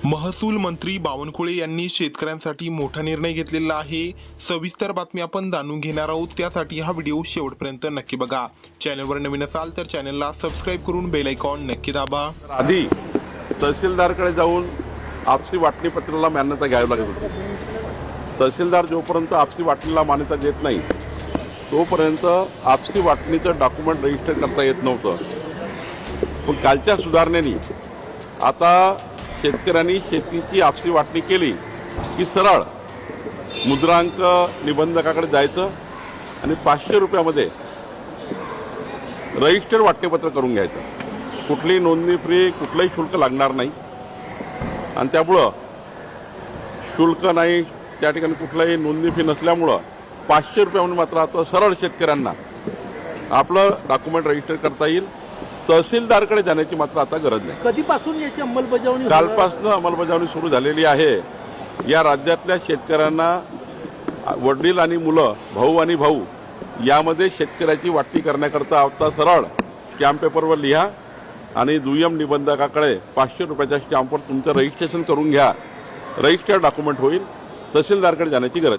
महसूल मंत्री बावनकुळे यांनी शेतकऱ्यांसाठी मोठा निर्णय घेतलेला आहे। सविस्तर बातमी आपण जाणून घेणार आहोत, त्यासाठी हा व्हिडिओ शेवटपर्यंत नक्की बघा। चॅनलवर नवीन असाल तर चॅनलला सबस्क्राइब करून बेल आयकॉन नक्की दाबा। आधी तहसीलदारकडे जाऊन आपसी वाटणी पत्राला मान्यता घ्यावी लागत होती। तहसीलदार जोपर्यंत आपसी वाटणीला मान्यता देत नाही तोपर्यंत आपसी वाटणीचं डॉक्युमेंट रजिस्टर करता येत नव्हतं। पण कालच्या सुधारणेने आता शेतकऱ्यांनी शेतीची आपसी वाटणी केली की सरळ मुद्रांक निबंधकाकडे जायचं आणि 500 रुपयामध्ये रजिस्टर वाटणीपत्र करून घ्यायचं। कुठलीही नोंदणी फ्री, कुठलंही शुल्क लागणार नाही आणि त्यामुळं शुल्क नाही, त्या ठिकाणी कुठलाही नोंदणी फी नसल्यामुळं 500 रुपयामध्ये मात्र आता सरळ शेतकऱ्यांना आपलं डॉक्युमेंट रजिस्टर करता येईल। तहसीलदारकडे जाण्याची मात्र आता गरज नाही। कधीपासून याची अंमलबजावणी? कालपासून अंमलबजावणी सुरू झालेली आहे। या राज्यातल्या शेतकऱ्यांना वडील आणि मुलं, भाऊ आणि भाऊ यामध्ये शेतकऱ्याची वाटणी करण्याकरता आता सरळ स्टॅम्प पेपरवर लिहा आणि दुय्यम निबंधकाकडे 500 रुपयाच्या स्टॅम्पवर तुमचं रजिस्ट्रेशन करून घ्या। रजिस्टर्ड डॉक्युमेंट होईल। तहसीलदारकडे जाण्याची गरज